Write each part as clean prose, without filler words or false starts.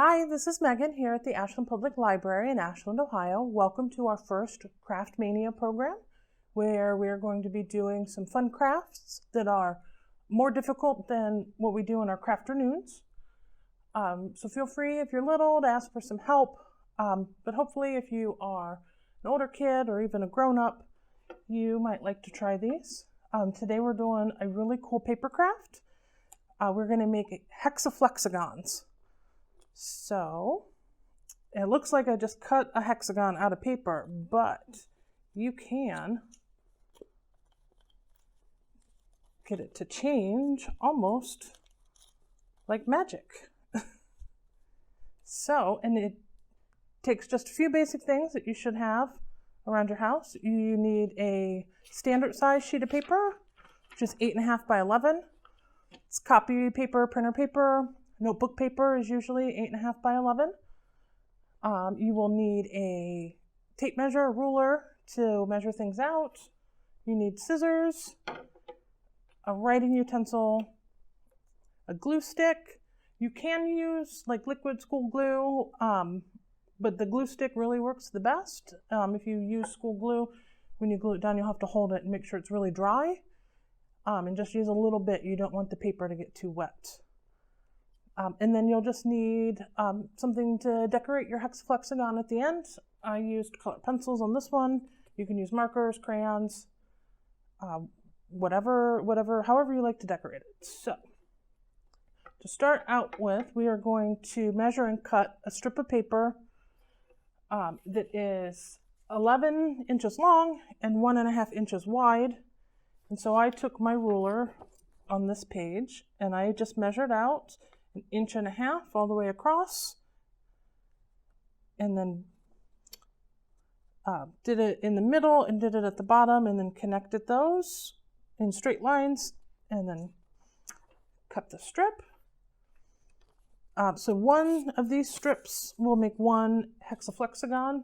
Hi, this is Megan here at the Ashland Public Library in Ashland, Ohio. Welcome to our first Craft Mania program, where we're going to be doing some fun crafts that are more difficult than what we do in our crafternoons. So feel free, if you're little, to ask for some help. But hopefully if you are an older kid or even a grown-up, you might like to try these. Today we're doing a really cool paper craft. We're going to make hexaflexagons. So it looks like I just cut a hexagon out of paper, but you can get it to change almost like magic. And it takes just a few basic things that you should have around your house. You need a standard size sheet of paper, which is 8.5 by 11. It's copy paper, printer paper. Notebook paper is usually 8.5 by 11. You will need a tape measure, a ruler to measure things out. You need scissors, a writing utensil, a glue stick. You can use like liquid school glue, but the glue stick really works the best. If you use school glue, when you glue it down, you'll have to hold it and make sure it's really dry. And just use a little bit. You don't want the paper to get too wet. And then you'll just need something to decorate your hexaflexagon at the end. I used colored pencils on this one. You can use markers, crayons, however you like to decorate it. So to start out with, we are going to measure and cut a strip of paper that is 11 inches long and 1.5 inches wide. And so I took my ruler on this page and I just measured out 1.5 inches all the way across, and then did it in the middle and did it at the bottom, and then connected those in straight lines, and then cut the strip. So one of these strips will make one hexaflexagon,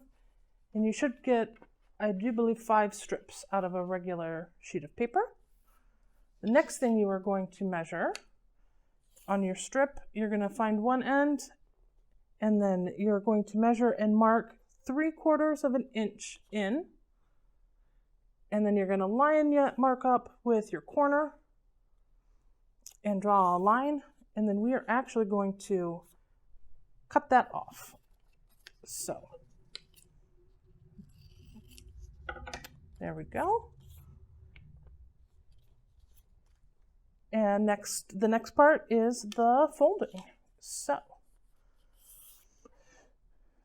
and you should get, I do believe, 5 strips out of a regular sheet of paper. The next thing you are going to measure on your strip, you're going to find one end, and then you're going to measure and mark 3/4 of an inch in, and then you're going to line that mark up with your corner and draw a line, and then we are actually going to cut that off. So there we go. And the next part is the folding.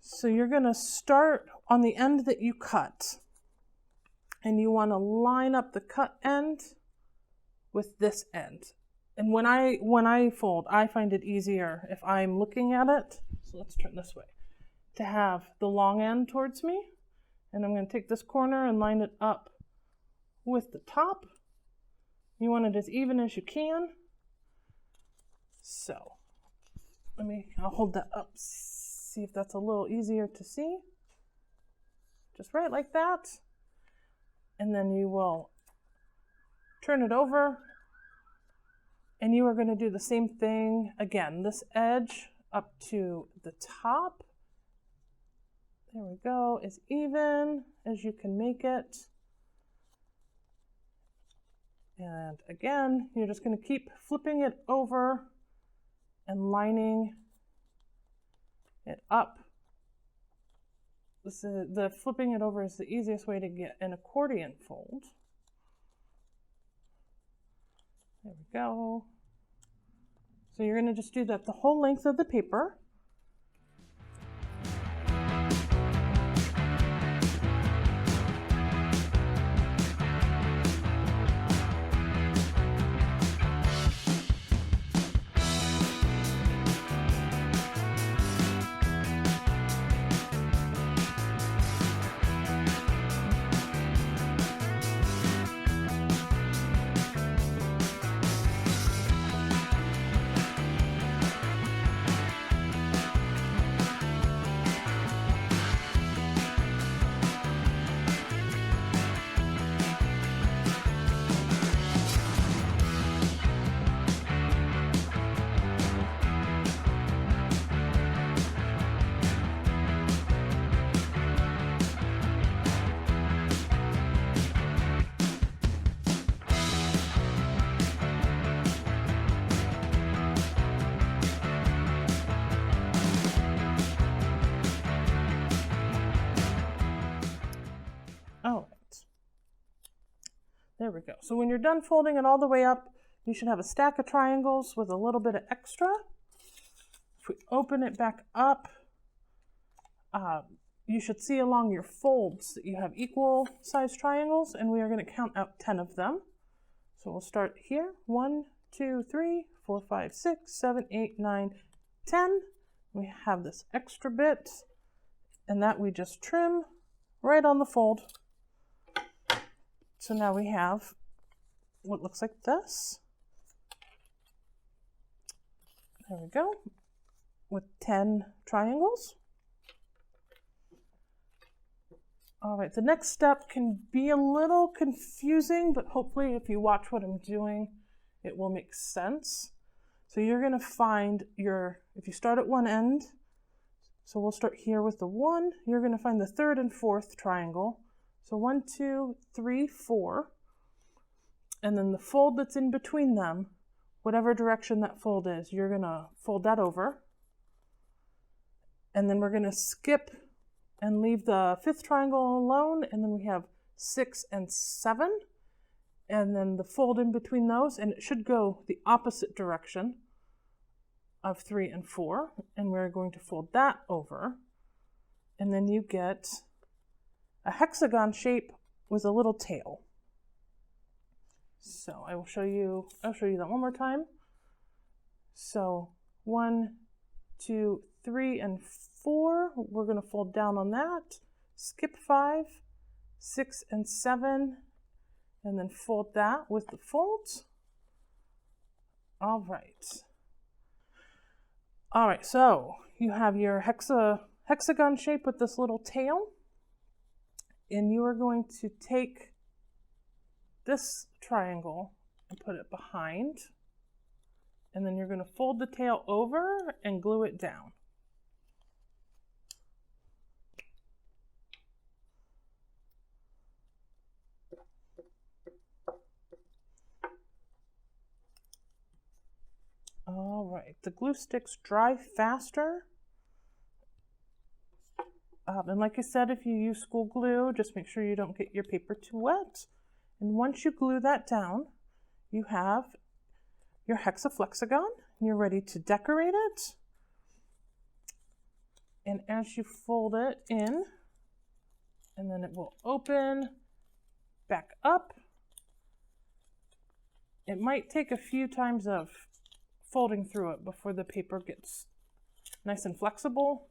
So you're going to start on the end that you cut, and you want to line up the cut end with this end. And when I fold, I find it easier if I'm looking at it. So let's turn this way, to have the long end towards me. And I'm going to take this corner and line it up with the top. You want it as even as you can. So I'll hold that up, see if that's a little easier to see. Just right like that. And then you will turn it over, and you are going to do the same thing again. This edge up to the top, there we go, as even as you can make it. And again, you're just going to keep flipping it over and lining it up. The flipping it over is the easiest way to get an accordion fold. There we go. So you're going to just do that the whole length of the paper. There we go. So when you're done folding it all the way up, you should have a stack of triangles with a little bit of extra. If we open it back up, you should see along your folds that you have equal size triangles, and we are going to count out 10 of them. So we'll start here. 1, 2, 3, 4, 5, 6, 7, 8, 9, 10. We have this extra bit, and that we just trim right on the fold. So now we have what looks like this. There we go, with 10 triangles. All right, the next step can be a little confusing, but hopefully if you watch what I'm doing, it will make sense. So you're going to find if you start at one end, so we'll start here with the 1, you're going to find the 3rd and 4th triangle. So 1, 2, 3, 4, and then the fold that's in between them, whatever direction that fold is, you're going to fold that over. And then we're going to skip and leave the 5th triangle alone, and then we have 6 and 7, and then the fold in between those, and it should go the opposite direction of 3 and 4, and we're going to fold that over, and then you get a hexagon shape with a little tail. So I'll show you that one more time. So 1, 2, 3, and 4, we're going to fold down on that, skip 5, 6, and 7, and then fold that with the folds. All right, so you have your hexagon shape with this little tail, and you are going to take this triangle and put it behind, and then you're going to fold the tail over and glue it down. All right, the glue sticks dry faster. And like I said, if you use school glue, just make sure you don't get your paper too wet. And once you glue that down, you have your hexaflexagon. You're ready to decorate it. And as you fold it in, and then it will open back up. It might take a few times of folding through it before the paper gets nice and flexible.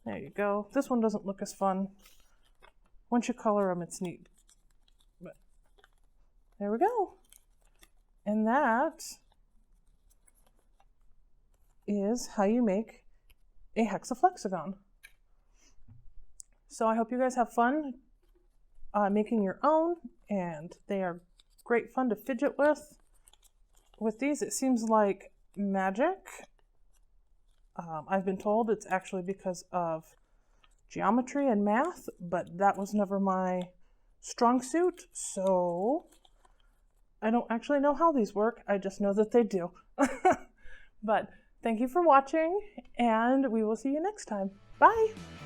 There you go. This one doesn't look as fun. Once you color them, it's neat. But there we go. And that is how you make a hexaflexagon. So I hope you guys have fun making your own, and they are great fun to fidget with. With these, it seems like magic. I've been told it's actually because of geometry and math, but that was never my strong suit, so I don't actually know how these work. I just know that they do. But thank you for watching, and we will see you next time. Bye!